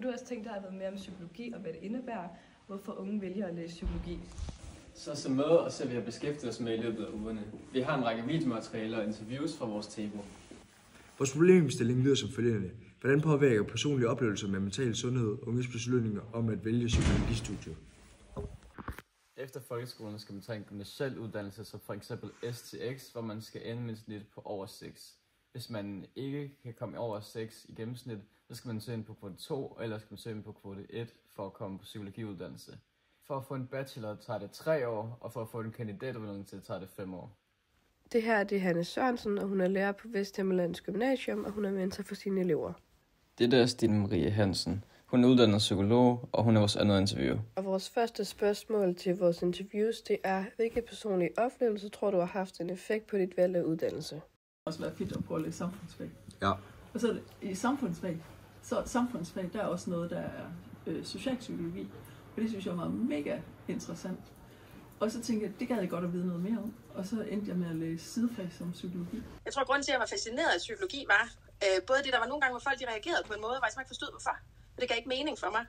Kunne du også tænke dig at vide mere om psykologi og hvad det indebærer, hvorfor unge vælger at læse psykologi? Så med og så vil jeg beskæftige os med i løbet af ugerne. Vi har en række videomaterialer og interviews fra vores tebo. Vores problemstilling lyder som følgende. Hvordan påvirker personlige oplevelser med mental sundhed unges beslutninger om at vælge psykologistudiet? Efter folkeskolen skal man tage en gymnasial uddannelse, som for eksempel STX, hvor man skal ende med et snit på over 6. Hvis man ikke kan komme over 6 i gennemsnit, så skal man søge ind på kvote 2, eller skal man søge ind på kvote 1 for at komme på psykologiuddannelse. For at få en bachelor tager det 3 år, og for at få en kandidatuddannelse tager det 5 år. Det her det er Hanne Sørensen, og hun er lærer på Vesthimmerlands Gymnasium, og hun er mentor for sine elever. Det er Stine Marie Hansen. Hun er uddannet psykolog, og hun er vores andet interview. Og vores første spørgsmål til vores interviews, det er, hvilke personlige oplevelser tror du har haft en effekt på dit valg af uddannelse? Også være fedt at prøve at læse samfundsfag. Ja. Og så i samfundsfag, der er også noget, der er socialpsykologi. Og det synes jeg var mega interessant. Og så tænkte jeg, det gad jeg godt at vide noget mere om. Og så endte jeg med at læse sidefag som psykologi. Jeg tror, grunden til, at jeg var fascineret af psykologi var, både det, der var nogle gange, hvor folk de reagerede på en måde, hvor jeg ikke forstod, hvorfor. Og det gav ikke mening for mig.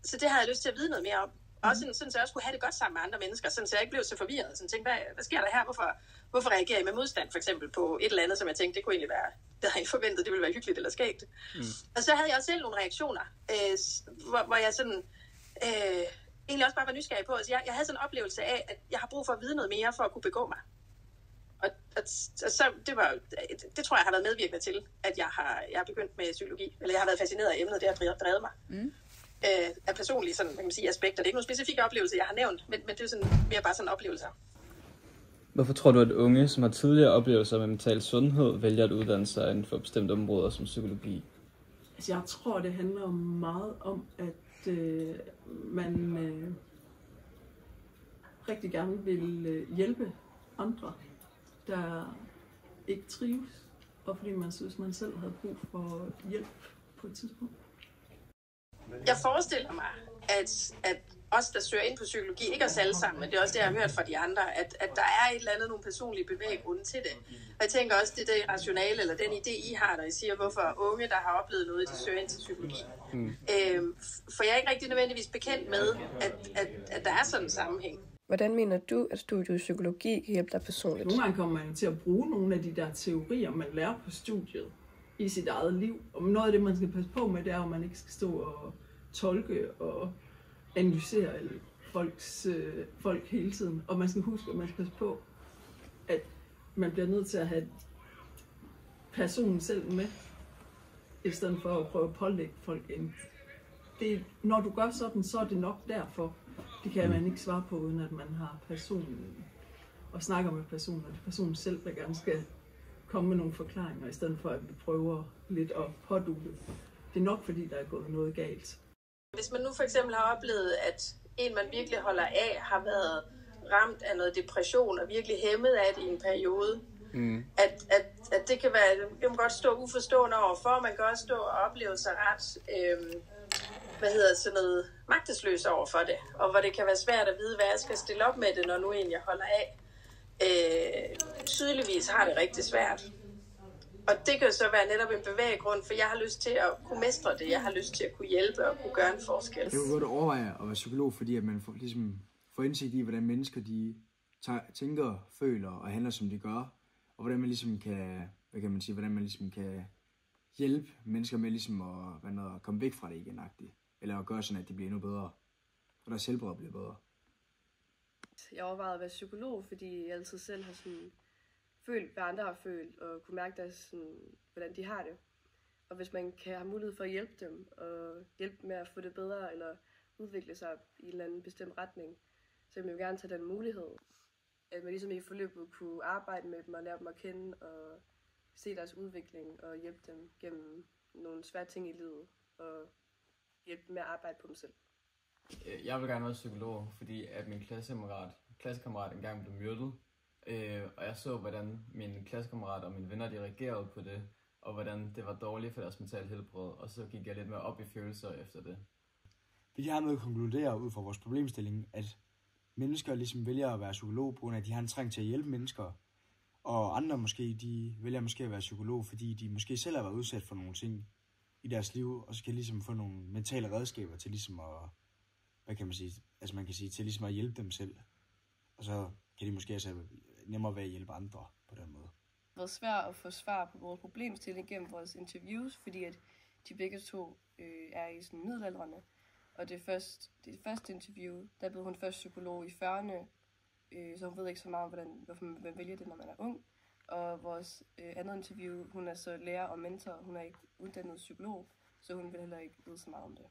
Så det havde jeg lyst til at vide noget mere om. Også sådan, så jeg også kunne have det godt sammen med andre mennesker, sådan, så jeg ikke blev så forvirret. Sådan tænkte, hvad sker der her? Hvorfor reagerer I med modstand, for eksempel, på et eller andet, som jeg tænkte, det kunne egentlig være, det havde jeg ikke forventet, det ville være hyggeligt eller skægt. Og så havde jeg også selv nogle reaktioner, hvor jeg sådan, egentlig også bare var nysgerrig på. Altså, jeg havde sådan en oplevelse af, at jeg har brug for at vide noget mere, for at kunne begå mig. Og så det tror jeg har været medvirkende til, at jeg har begyndt med psykologi. Eller jeg har været fascineret af emnet, det har drevet mig. Af personlige sådan, kan man sige, aspekter. Det er ikke nogle specifikke oplevelser, jeg har nævnt, men det er sådan, mere bare sådan oplevelser. Hvorfor tror du, at unge, som har tidligere oplevelser med mental sundhed, vælger at uddanne sig inden for bestemte områder som psykologi? Altså, jeg tror, det handler meget om, at man rigtig gerne vil hjælpe andre, der ikke trives, og fordi man synes, man selv havde brug for hjælp på et tidspunkt. Jeg forestiller mig, at os, der søger ind på psykologi, ikke os alle sammen, men det er også det, jeg har hørt fra de andre, at der er et eller andet, nogle personlige bevæggrunde til det. Og jeg tænker også, det er rationale, eller den idé, I har, når I siger, hvorfor unge, der har oplevet noget, de søger ind til psykologi. For jeg er ikke rigtig nødvendigvis bekendt med, at der er sådan en sammenhæng. Hvordan mener du, at studiet psykologi kan hjælpe dig personligt? Nogle gange kommer man til at bruge nogle af de der teorier, man lærer på studiet i sit eget liv. Og noget af det, man skal passe på med, det er, at man ikke skal stå og tolke og analysere folk hele tiden. Og man skal huske, at man skal passe på, at man bliver nødt til at have personen selv med, i stedet for at prøve at pålægge folk ind. Når du gør sådan, så er det nok derfor. Det kan man ikke svare på, uden at man har personen og snakker med personen, og det er personen selv, der gerne skal komme med nogle forklaringer, i stedet for at vi prøver lidt at pådutte. Det er nok, fordi der er gået noget galt. Hvis man nu for eksempel har oplevet, at en, man virkelig holder af, har været ramt af noget depression og virkelig hæmmet af det i en periode, at det kan være, det kan man godt stå uforstående overfor, man kan også stå og opleve sig ret, sådan noget magtesløs over for det, og hvor det kan være svært at vide, hvad jeg skal stille op med det, når nu en jeg holder af, tydeligvis har det rigtig svært. Og det kan så være netop en bevæggrund, for jeg har lyst til at kunne mestre det, jeg har lyst til at kunne hjælpe og kunne gøre en forskel. Det er jo godt at overveje at være psykolog, fordi at man får indsigt i, hvordan mennesker de tænker, føler og handler, som de gør, og hvordan man ligesom kan hjælpe mennesker med ligesom at komme væk fra det igen-agtigt. Eller at gøre sådan, at det bliver endnu bedre. Og deres helbred bliver bedre. Jeg overvejede at være psykolog, fordi jeg altid selv har sådan følt, hvad andre har følt, og kunne mærke deres, sådan, hvordan de har det. Og hvis man kan have mulighed for at hjælpe dem, og hjælpe dem med at få det bedre, eller udvikle sig i en eller anden bestemt retning, så vil jeg gerne tage den mulighed. At man ligesom i forløbet kunne arbejde med dem, og lære dem at kende, og se deres udvikling, og hjælpe dem gennem nogle svære ting i livet, og hjælpe dem med at arbejde på dem selv. Jeg vil gerne være psykolog, fordi at min klassekammerat engang blev myrdet. Og jeg så, hvordan mine klassekammerater og mine venner de reagerede på det, og hvordan det var dårligt for deres mentale helbred, og så gik jeg lidt mere op i følelser efter det. Vi kan hermed konkludere ud fra vores problemstilling, at mennesker ligesom vælger at være psykolog, på grund af at de har en trang til at hjælpe mennesker, og andre de vælger måske at være psykolog, fordi de måske selv har været udsat for nogle ting i deres liv, og så kan de ligesom få nogle mentale redskaber til ligesom at, hvad kan man sige, altså man kan sige, til ligesom at hjælpe dem selv. Og så kan de måske også have nemmere ved at hjælpe andre på den måde. Det har været svært at få svar på vores problemstilling gennem vores interviews, fordi at de begge to er i sådan middelaldrende. Og det første interview, der blev hun først psykolog i 40'erne, så hun ved ikke så meget om, hvorfor man vælger det, når man er ung. Og vores andet interview, hun er så lærer og mentor, hun er ikke uddannet psykolog, så hun vil heller ikke vide så meget om det.